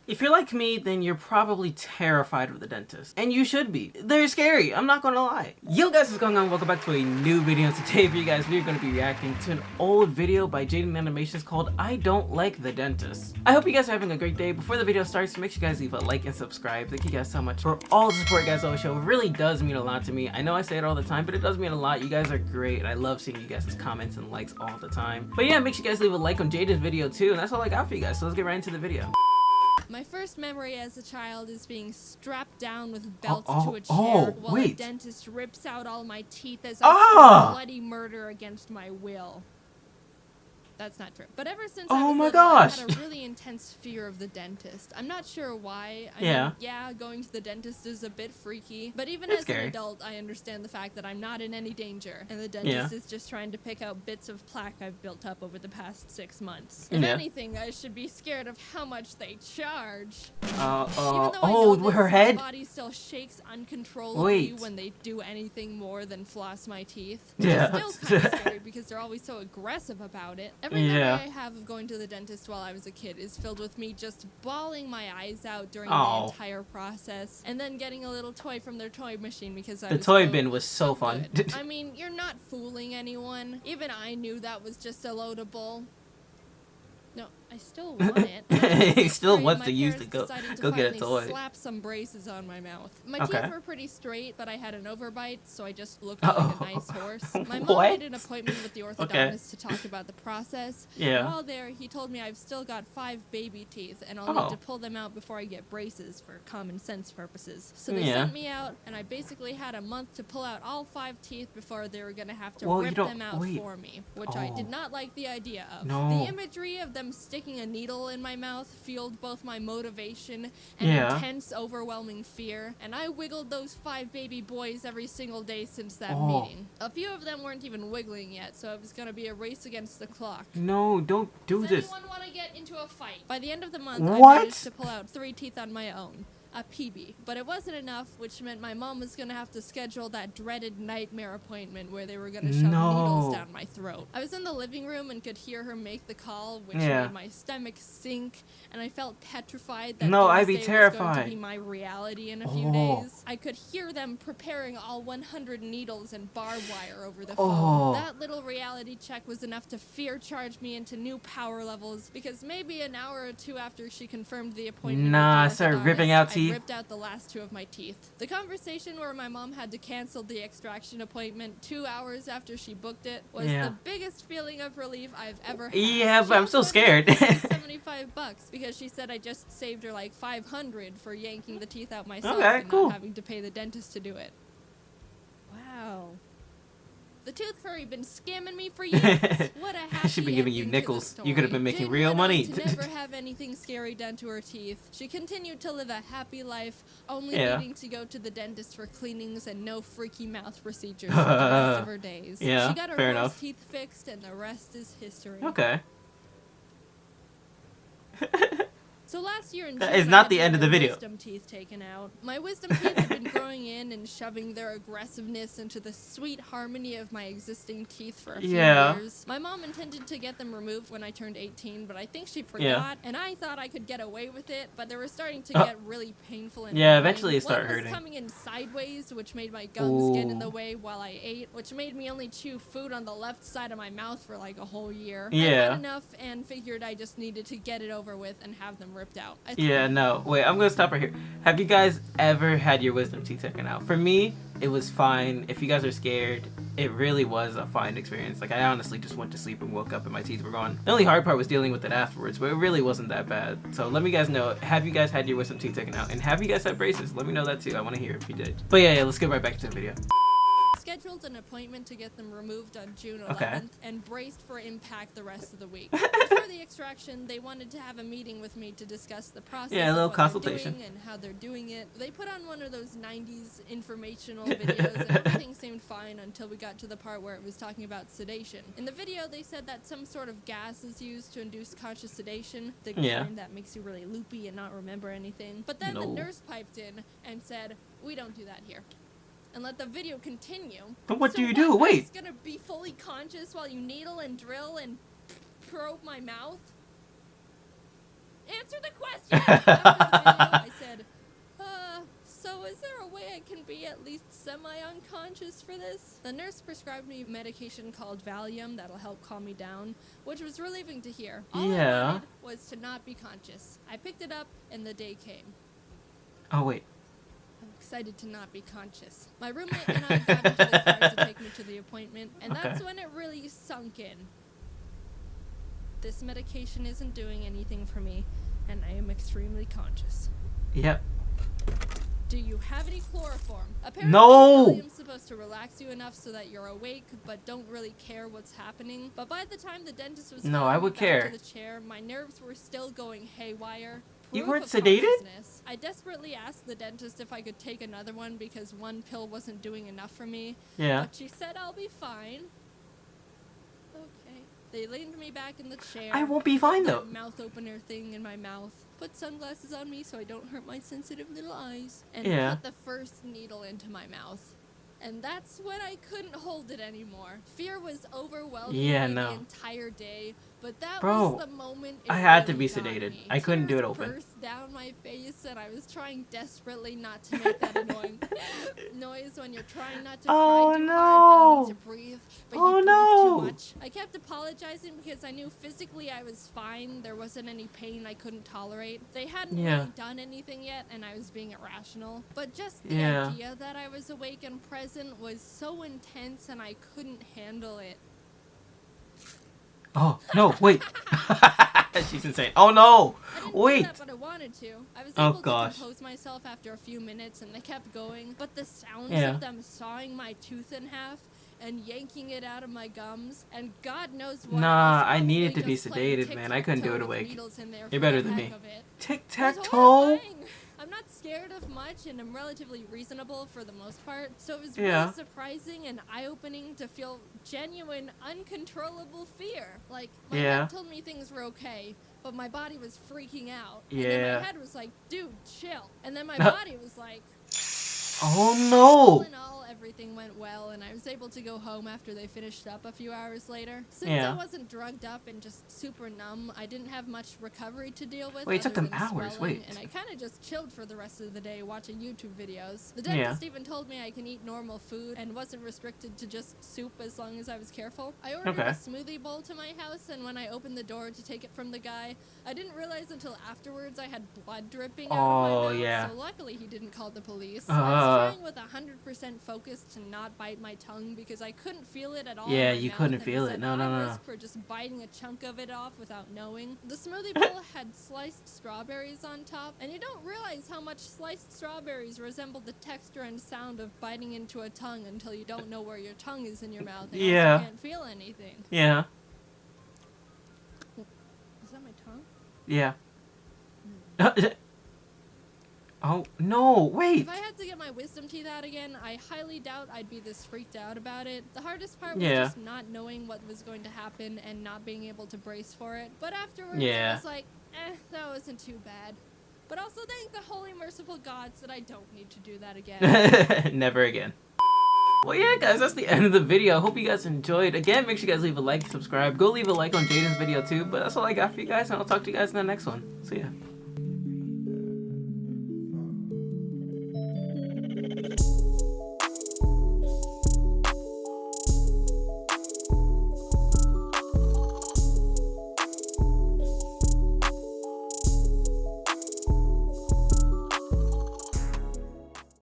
If you're like me, then you're probably terrified of the dentist. And you should be. They're scary, I'm not gonna lie. Yo guys, what's going on? Welcome back to a new video. Today for you guys, we're gonna be reacting to an old video by Jaiden Animations called I Don't Like the Dentist. I hope you guys are having a great day. Before the video starts, make sure you guys leave a like and subscribe. Thank you guys so much for all the support guys on the show. It really does mean a lot to me. I know I say it all the time, but it does mean a lot. You guys are great. I love seeing you guys' comments and likes all the time. But yeah, make sure you guys leave a like on Jaiden's video too. And that's all I got for you guys. So let's get right into the video. My first memory as a child is being strapped down with belts to a chair while a dentist rips out all my teeth as I swear bloody murder against my will. That's not true. But ever since I was little, I had a really intense fear of the dentist. I'm not sure why. I mean, yeah, going to the dentist is a bit freaky. But even as an adult, I understand the fact that I'm not in any danger. And the dentist is just trying to pick out bits of plaque I've built up over the past 6 months. If anything, I should be scared of how much they charge. Her head? My body still shakes uncontrollably when they do anything more than floss my teeth. Yeah. It's still kind of scary because they're always so aggressive about it. Every memory I have of going to the dentist while I was a kid is filled with me just bawling my eyes out during the entire process, and then getting a little toy from their toy machine because the toy bin was so fun. I mean, you're not fooling anyone. Even I knew that was just a load of bull. No, I still want it. He still wants to use the go get a toy. Slap some braces on my mouth. My teeth were pretty straight, but I had an overbite, so I just looked like a nice horse. My mom made an appointment with the orthodontist to talk about the process. Yeah. While there, he told me I've still got 5 baby teeth, and I'll need to pull them out before I get braces for common sense purposes. So they sent me out, and I basically had a month to pull out all 5 teeth before they were gonna have to rip them out for me, which I did not like the idea of. The imagery of them sticking a needle in my mouth fueled both my motivation and intense, overwhelming fear, and I wiggled those 5 baby boys every single day since that meeting. A few of them weren't even wiggling yet, so it was going to be a race against the clock. No, don't do this. Does anyone want to get into a fight? By the end of the month, I managed to pull out 3 teeth on my own. A PB. But it wasn't enough, which meant my mom was gonna have to schedule that dreaded nightmare appointment where they were gonna shove needles down my throat. I was in the living room and could hear her make the call, which made my stomach sink, and I felt petrified that I'd be terrified. Was going to be my reality in a few days. I could hear them preparing all 100 needles and barbed wire over the phone. That little reality check was enough to fear charge me into new power levels, because maybe an hour or 2 after she confirmed the appointment, I started ripping out teeth. I ripped out the last 2 of my teeth. The conversation where my mom had to cancel the extraction appointment 2 hours after she booked it was the biggest feeling of relief I've ever had. Yeah, but I'm still scared. $75 because she said I just saved her like $500 for yanking the teeth out myself and not having to pay the dentist to do it. Wow. The tooth fairy been scamming me for years. What a happy She's been giving you nickels. You could have been making real money. To never have anything scary done to her teeth. She continued to live a happy life, only needing to go to the dentist for cleanings and no freaky mouth procedures for the rest of her days. She got her teeth fixed, and the rest is history. Okay. So last year in That June, is not the end of the video. Wisdom teeth taken out. My wisdom teeth have been growing in and shoving their aggressiveness into the sweet harmony of my existing teeth for a few years. My mom intended to get them removed when I turned 18, but I think she forgot, and I thought I could get away with it, but they were starting to get really painful and eventually it started hurting. One was coming in sideways, which made my gums get in the way while I ate, which made me only chew food on the left side of my mouth for like a whole year. I had enough and figured I just needed to get it over with and have them ripped out. Wait, I'm gonna stop right here. Have you guys ever had your wisdom teeth taken out? For me, it was fine. If you guys are scared, it really was a fine experience. Like, I honestly just went to sleep and woke up and my teeth were gone. The only hard part was dealing with it afterwards, but it really wasn't that bad. So let me guys know, have you guys had your wisdom teeth taken out? And have you guys had braces? Let me know that too. I want to hear if you did. But yeah, let's get right back to the video. Scheduled an appointment to get them removed on June 11th and braced for impact the rest of the week. Before the extraction, they wanted to have a meeting with me to discuss the process, a little consultation, and how they're doing it. They put on one of those 90s informational videos, and everything seemed fine until we got to the part where it was talking about sedation. In the video, they said that some sort of gas is used to induce conscious sedation, the kind that makes you really loopy and not remember anything. But then the nurse piped in and said, "We don't do that here." And let the video continue. But what do you do? Wait. It's gonna be fully conscious while you needle and drill and probe my mouth? answer the question. After the video, I said, so is there a way I can be at least semi-unconscious for this? The nurse prescribed me medication called Valium that'll help calm me down, which was relieving to hear. All I wanted was to not be conscious. I picked it up and the day came. Oh, wait. I'm excited to not be conscious. My roommate and I got into the car to take me to the appointment, and that's when it really sunk in. This medication isn't doing anything for me, and I am extremely conscious. Yep. Do you have any chloroform? Apparently, no! Valium's supposed to relax you enough so that you're awake, but don't really care what's happening. But by the time the dentist was I would care. To the chair, my nerves were still going haywire. You weren't sedated? I desperately asked the dentist if I could take another one because one pill wasn't doing enough for me. Yeah. But she said I'll be fine. Okay. They leaned me back in the chair. I won't be fine though. Mouth opener thing in my mouth. Put sunglasses on me so I don't hurt my sensitive little eyes. And put the first needle into my mouth. And that's when I couldn't hold it anymore. Fear was overwhelming the entire day, but that was the moment I had to be sedated. I couldn't do it open. Burst down my face, and I was trying desperately not to make that annoying noise when you're trying not to cry too hard, but you need to breathe, but you breathe too much. I kept apologizing because I knew physically I was fine. There wasn't any pain I couldn't tolerate. They hadn't really done anything yet, and I was being irrational. But just the idea that I was awake and present was so intense, and I couldn't handle it. Oh, no, wait. She's insane. Oh, no. Wait. I didn't do that, but I wanted to. I was able to compose myself after a few minutes, and they kept going. But the sounds of them sawing my tooth in half and yanking it out of my gums, and God knows what. Nah, I needed to be sedated, man. I couldn't do it awake. You're better than me. Tic-tac-toe? I'm not scared of much, and I'm relatively reasonable for the most part, so it was really surprising and eye-opening to feel genuine, uncontrollable fear. Like, my head told me things were okay, but my body was freaking out. And then my head was like, dude, chill. And then my body was like... Oh, no! All in all, everything went well, and I was able to go home after they finished up a few hours later. Since I wasn't drugged up and just super numb, I didn't have much recovery to deal with. Wait, it took them hours, and I kind of just chilled for the rest of the day watching YouTube videos. The dentist even told me I can eat normal food and wasn't restricted to just soup as long as I was careful. I ordered a smoothie bowl to my house, and when I opened the door to take it from the guy, I didn't realize until afterwards I had blood dripping out of my mouth, so luckily he didn't call the police. I was trying with 100% focus to not bite my tongue because I couldn't feel it at all. Yeah, you couldn't feel it. No. Risk for just biting a chunk of it off without knowing. The smoothie bowl had sliced strawberries on top, and you don't realize how much sliced strawberries resemble the texture and sound of biting into a tongue until you don't know where your tongue is in your mouth and you can't feel anything. Yeah. Is that my tongue? Yeah. Oh, no, wait! If I had to get my wisdom teeth out again, I highly doubt I'd be this freaked out about it. The hardest part was just not knowing what was going to happen and not being able to brace for it. But afterwards, I was like, that wasn't too bad. But also thank the holy merciful gods that I don't need to do that again. Never again. Well, yeah, guys, that's the end of the video. I hope you guys enjoyed. Again, make sure you guys leave a like, subscribe. Go leave a like on Jaiden's video, too. But that's all I got for you guys, and I'll talk to you guys in the next one. See ya.